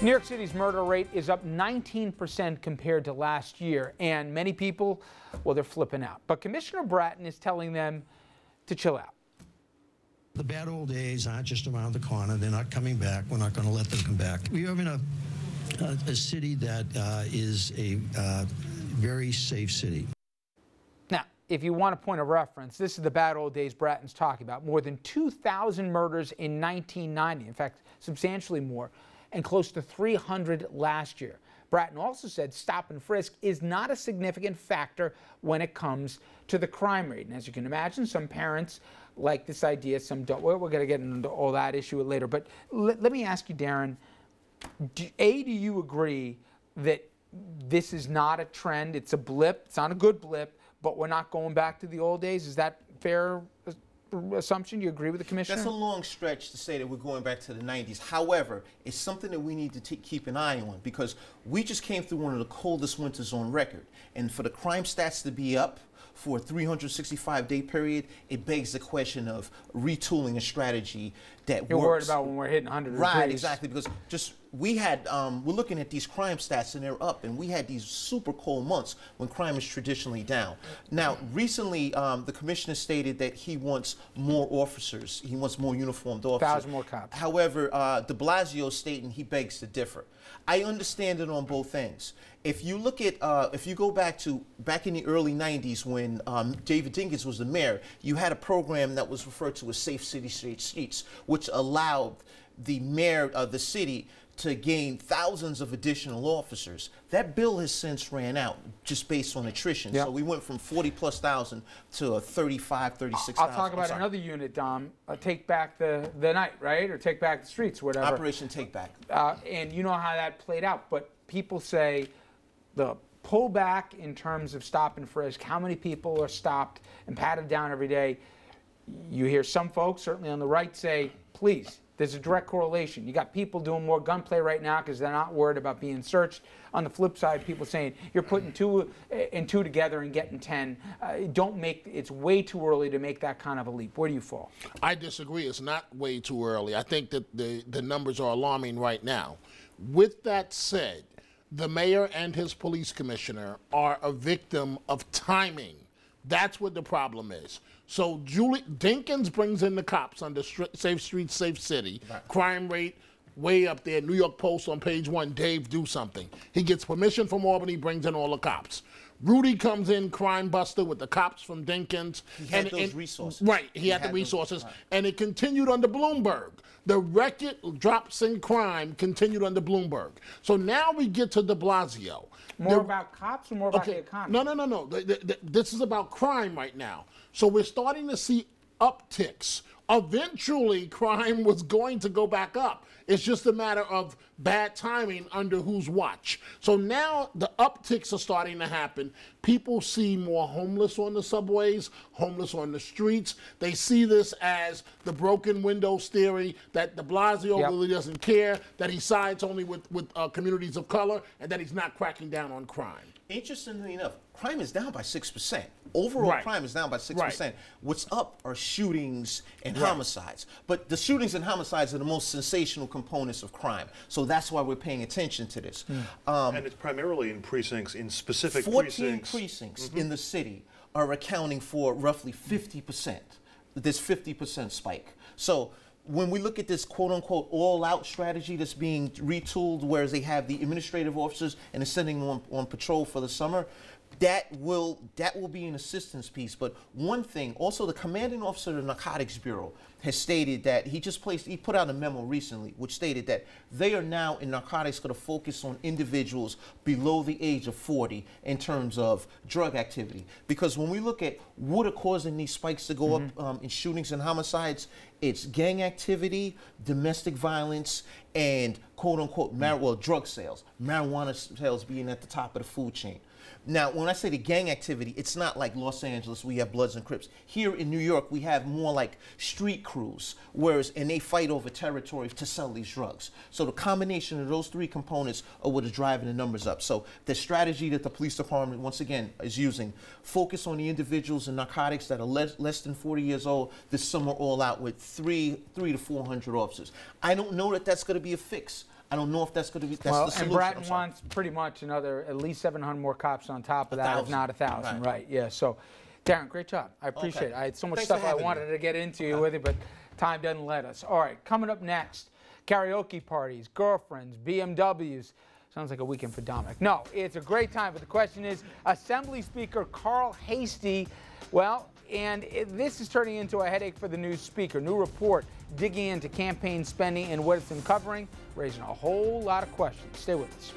New York City's murder rate is up 19% compared to last year, and many people, well, they're flipping out. But Commissioner Bratton is telling them to chill out. The bad old days aren't just around the corner. They're not coming back. We're not going to let them come back. We are in a city that is a very safe city. Now, if you want a point of reference, this is the bad old days Bratton's talking about. More than 2,000 murders in 1990, in fact, substantially more, and close to 300 last year. Bratton also said stop and frisk is not a significant factor when it comes to the crime rate. And as you can imagine, some parents like this idea, some don't. Well, we're going to get into all that issue later. But let me ask you, Darren, do you agree that this is not a trend? It's a blip. It's not a good blip, but we're not going back to the old days. Is that fair assumption? You agree with the commissioner? That's a long stretch to say that we're going back to the 90s. However, it's something that we need to keep an eye on, because we just came through one of the coldest winters on record. And for the crime stats to be up for a 365-day period, it begs the question of retooling a strategy that You're works. worried about when we're hitting 100 Right, degrees. exactly, because just we had, we're looking at these crime stats and they're up, and we had these super cold months when crime is traditionally down. Now, recently, the commissioner stated that he wants more officers. He wants more uniformed officers. 1,000 more cops. However, de Blasio stating he begs to differ. I understand it on both ends. If you look at, if you go back in the early 90s when David Dinkins was the mayor, you had a program that was referred to as Safe City, Safe Streets, which allowed the mayor of the city to gain thousands of additional officers. That bill has since ran out just based on attrition. Yep. So we went from 40,000+ to a 35, 36,000. I'll talk about another unit, Dom. Take back the night, right? Or take back the streets, whatever. Operation Take Back. And you know how that played out. But people say the pullback in terms of stop and frisk, how many people are stopped and patted down every day. You hear some folks, certainly on the right, say, please, there's a direct correlation. You got people doing more gunplay right now because they're not worried about being searched. On the flip side, people saying you're putting two and two together and getting 10. It's way too early to make that kind of a leap. Where do you fall? I disagree. It's not way too early. I think that the numbers are alarming right now. With that said, the mayor and his police commissioner are a victim of timing. That's what the problem is. So Dinkins brings in the cops under Safe Streets, Safe City. Right. Crime rate way up there. New York Post on page 1, Dave, do something. He gets permission from Albany, brings in all the cops. Rudy comes in, crime buster, with the cops from Dinkins. He had those resources. Right, he had the resources. Right. And it continued under Bloomberg. The record drops in crime continued under Bloomberg. So now we get to de Blasio. More about cops or more about the economy? No. This is about crime right now. So we're starting to see upticks. Eventually, crime was going to go back up. It's just a matter of bad timing under whose watch. So now the upticks are starting to happen. People see more homeless on the subways, homeless on the streets. They see this as the broken windows theory, that de Blasio really doesn't care, that he sides only with communities of color, and that he's not cracking down on crime. Interestingly enough, crime is down by 6%. Overall crime is down by 6%. Right. What's up are shootings and homicides. But the shootings and homicides are the most sensational components of crime. So that's why we're paying attention to this. And it's primarily in precincts, in specific 14 precincts in the city are accounting for roughly 50%. This 50% spike. So when we look at this quote-unquote all-out strategy that's being retooled, whereas they have the administrative officers and they're sending them on patrol for the summer, that will be an assistance piece. But one thing, also the commanding officer of the Narcotics Bureau has stated that he put out a memo recently which stated that they are now in narcotics going to focus on individuals below the age of 40 in terms of drug activity. Because when we look at what are causing these spikes to go up in shootings and homicides, it's gang activity, domestic violence, and quote-unquote drug sales. Marijuana sales being at the top of the food chain. Now, when I say the gang activity, it's not like Los Angeles, we have Bloods and Crips. Here in New York, we have more like street crews, and they fight over territory to sell these drugs. So the combination of those three components are what is driving the numbers up. So the strategy that the police department, once again, is using, focus on the individuals in narcotics that are less than 40 years old, this summer all out with 300 to 400 officers. I don't know that that's going to be a fix. I don't know if that's going to be that's Well, the and solution. Bratton wants pretty much another at least 700 more cops on top of that, if 1,000. not 1,000. Right. Right? Yeah. So, Darren, great job. I appreciate it. I had so much Thanks for stuff I having wanted me. to get into with it, but time doesn't let us. All right, coming up next, karaoke parties, girlfriends, BMWs. Sounds like a weekend for Dominic. No, it's a great time, but the question is, Assembly Speaker Carl Hastie, well, and this is turning into a headache for the new speaker. New report digging into campaign spending and what it's uncovering, raising a whole lot of questions. Stay with us.